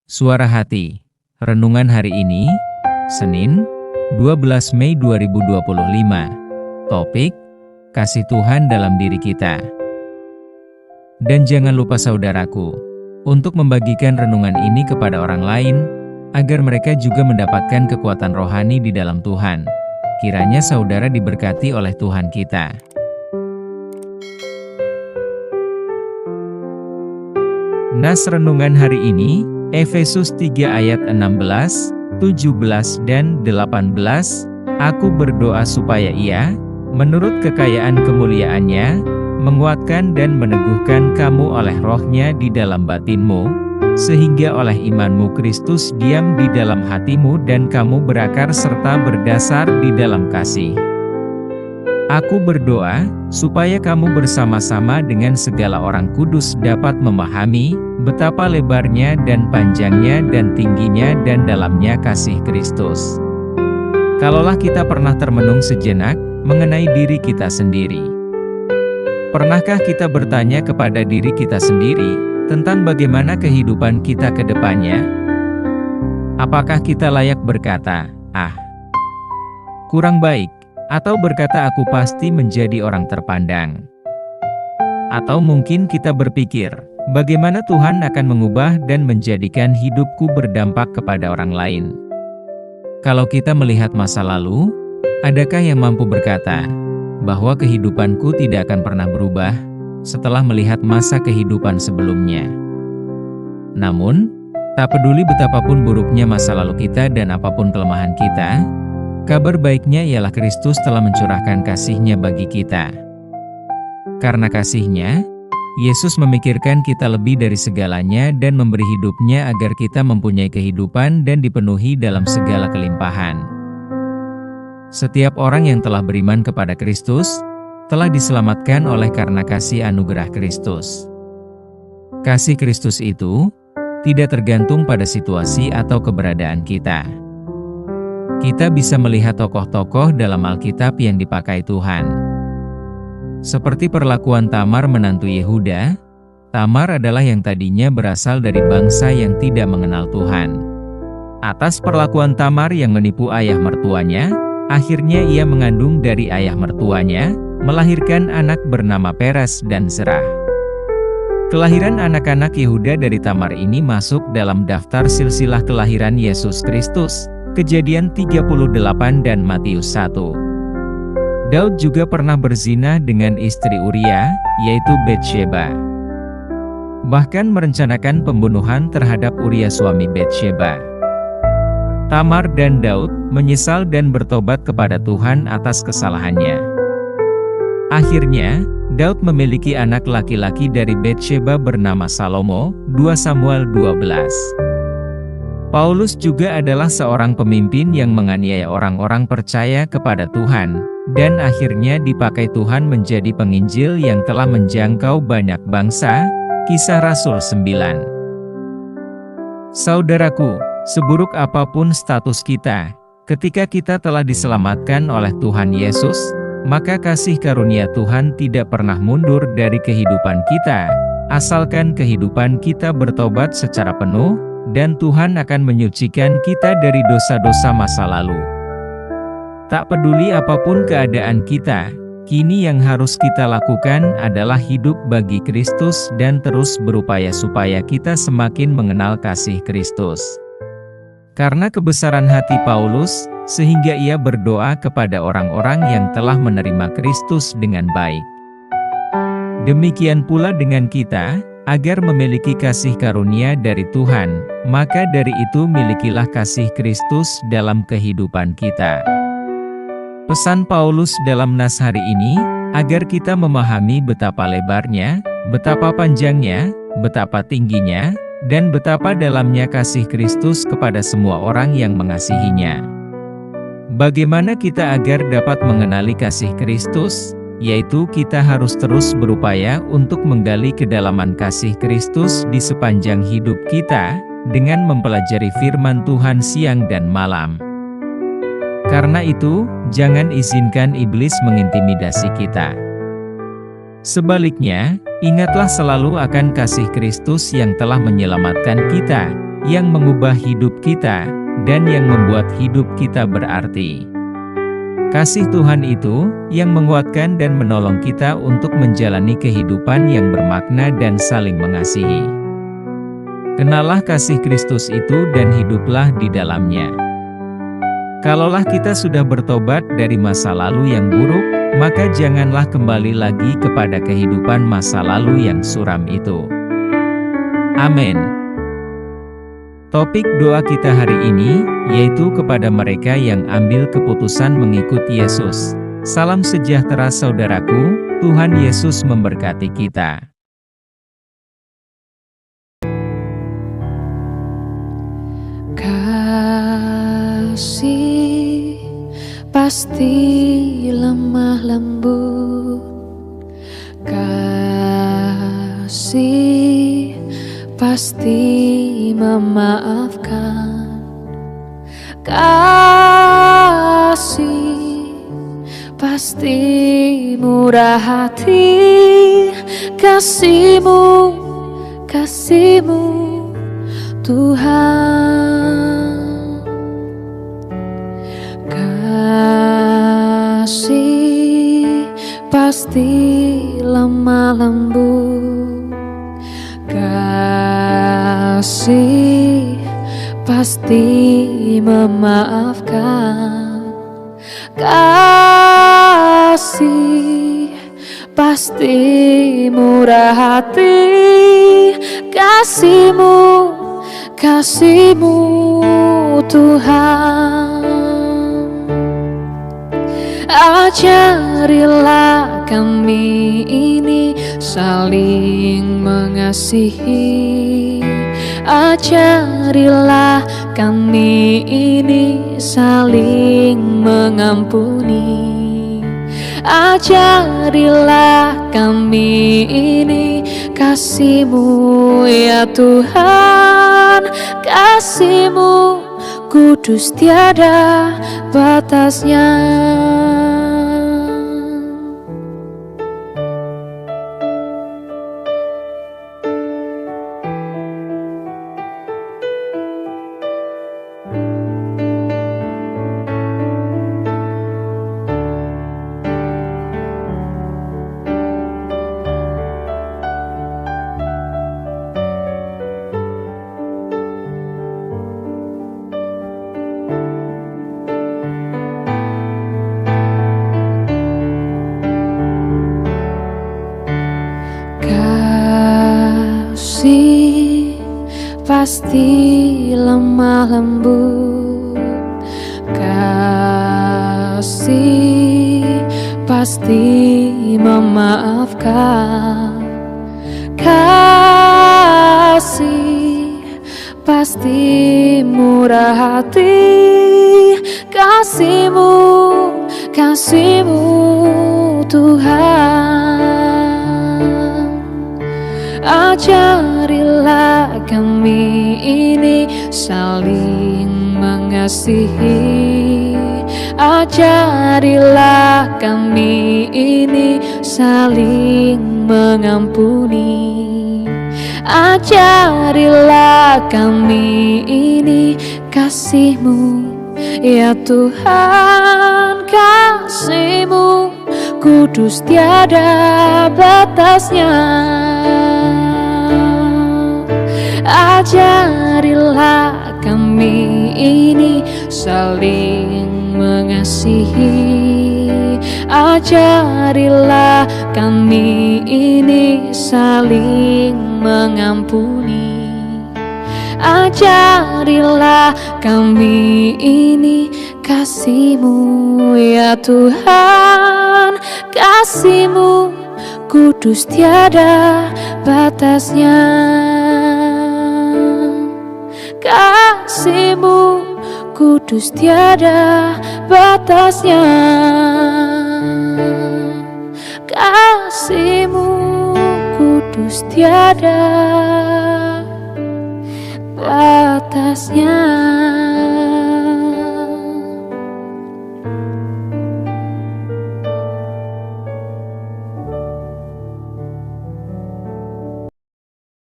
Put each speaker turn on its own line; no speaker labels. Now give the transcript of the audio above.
Suara Hati, renungan hari ini, Senin, 12 Mei 2025. Topik, Kasih Tuhan dalam diri kita. Dan jangan lupa saudaraku, untuk membagikan renungan ini kepada orang lain, agar mereka juga mendapatkan kekuatan rohani di dalam Tuhan. Kiranya saudara diberkati oleh Tuhan kita. Nas renungan hari ini, Efesus 3 ayat 16, 17 dan 18, Aku berdoa supaya Ia, menurut kekayaan kemuliaannya, menguatkan dan meneguhkan kamu oleh rohnya di dalam batinmu, sehingga oleh imanmu Kristus diam di dalam hatimu dan kamu berakar serta berdasar di dalam kasih. Aku berdoa, supaya kamu bersama-sama dengan segala orang kudus dapat memahami, betapa lebarnya dan panjangnya dan tingginya dan dalamnya kasih Kristus. Kalaulah kita pernah termenung sejenak, mengenai diri kita sendiri. Pernahkah kita bertanya kepada diri kita sendiri, tentang bagaimana kehidupan kita ke depannya? Apakah kita layak berkata, kurang baik? Atau berkata aku pasti menjadi orang terpandang? Atau mungkin kita berpikir, bagaimana Tuhan akan mengubah dan menjadikan hidupku berdampak kepada orang lain? Kalau kita melihat masa lalu, adakah yang mampu berkata, bahwa kehidupanku tidak akan pernah berubah, setelah melihat masa kehidupan sebelumnya? Namun, tak peduli betapapun buruknya masa lalu kita dan apapun kelemahan kita, kabar baiknya ialah Kristus telah mencurahkan kasih-Nya bagi kita. Karena kasih-Nya, Yesus memikirkan kita lebih dari segalanya dan memberi hidup-Nya agar kita mempunyai kehidupan dan dipenuhi dalam segala kelimpahan. Setiap orang yang telah beriman kepada Kristus, telah diselamatkan oleh karena kasih anugerah Kristus. Kasih Kristus itu, tidak tergantung pada situasi atau keberadaan kita. Kita bisa melihat tokoh-tokoh dalam Alkitab yang dipakai Tuhan. Seperti perlakuan Tamar menantu Yehuda, Tamar adalah yang tadinya berasal dari bangsa yang tidak mengenal Tuhan. Atas perlakuan Tamar yang menipu ayah mertuanya, akhirnya ia mengandung dari ayah mertuanya, melahirkan anak bernama Peres dan Zerah. Kelahiran anak-anak Yehuda dari Tamar ini masuk dalam daftar silsilah kelahiran Yesus Kristus, Kejadian 38 dan Matius 1. Daud juga pernah berzina dengan istri Uria, yaitu Betsheba. Bahkan merencanakan pembunuhan terhadap Uria suami Betsheba. Tamar dan Daud menyesal dan bertobat kepada Tuhan atas kesalahannya. Akhirnya, Daud memiliki anak laki-laki dari Betsheba bernama Salomo, 2 Samuel 12. Paulus juga adalah seorang pemimpin yang menganiaya orang-orang percaya kepada Tuhan, dan akhirnya dipakai Tuhan menjadi penginjil yang telah menjangkau banyak bangsa. Kisah Rasul 9. Saudaraku, seburuk apapun status kita, ketika kita telah diselamatkan oleh Tuhan Yesus, maka kasih karunia Tuhan tidak pernah mundur dari kehidupan kita, asalkan kehidupan kita bertobat secara penuh, dan Tuhan akan menyucikan kita dari dosa-dosa masa lalu. Tak peduli apapun keadaan kita, kini yang harus kita lakukan adalah hidup bagi Kristus dan terus berupaya supaya kita semakin mengenal kasih Kristus. Karena kebesaran hati Paulus, sehingga ia berdoa kepada orang-orang yang telah menerima Kristus dengan baik. Demikian pula dengan kita, agar memiliki kasih karunia dari Tuhan, maka dari itu milikilah kasih Kristus dalam kehidupan kita. Pesan Paulus dalam nas hari ini, agar kita memahami betapa lebarnya, betapa panjangnya, betapa tingginya, dan betapa dalamnya kasih Kristus kepada semua orang yang mengasihinya. Bagaimana kita agar dapat mengenali kasih Kristus? Yaitu kita harus terus berupaya untuk menggali kedalaman kasih Kristus di sepanjang hidup kita, dengan mempelajari firman Tuhan siang dan malam. Karena itu, jangan izinkan iblis mengintimidasi kita. Sebaliknya, ingatlah selalu akan kasih Kristus yang telah menyelamatkan kita, yang mengubah hidup kita, dan yang membuat hidup kita berarti. Kasih Tuhan itu, yang menguatkan dan menolong kita untuk menjalani kehidupan yang bermakna dan saling mengasihi. Kenalah kasih Kristus itu dan hiduplah di dalamnya. Kalaulah kita sudah bertobat dari masa lalu yang buruk, maka janganlah kembali lagi kepada kehidupan masa lalu yang suram itu. Amin. Topik doa kita hari ini, yaitu kepada mereka yang ambil keputusan mengikut Yesus. Salam sejahtera saudaraku, Tuhan Yesus memberkati kita.
Kasih pasti lemah lembut, kasih pasti memaafkan, kasih pasti murah hati, kasih-Mu Tuhan. Kasih pasti lemah lembut, kasih pasti memaafkan, kasih pasti murah hati, kasih-Mu Tuhan. Ajarilah kami ini saling mengasihi, ajarilah kami ini saling mengampuni, ajarilah kami ini kasih-Mu ya Tuhan, kasih-Mu kudus tiada batasnya. Kasih pasti lemah lembut, kasih pasti memaafkan, kasih pasti murah hati, kasih-Mu Tuhan. Ajarilah kami ini saling mengasihi, ajarilah kami ini saling mengampuni, ajarilah kami ini kasih-Mu ya Tuhan, kasih-Mu kudus tiada batasnya. Ajarilah kami ini saling mengasihi, ajarilah kami ini saling mengampuni, ajarilah kami ini kasih-Mu ya Tuhan, kasih-Mu kudus tiada batasnya, kasih-Mu kudus tiada batasnya, kasih-Mu kudus tiada batasnya.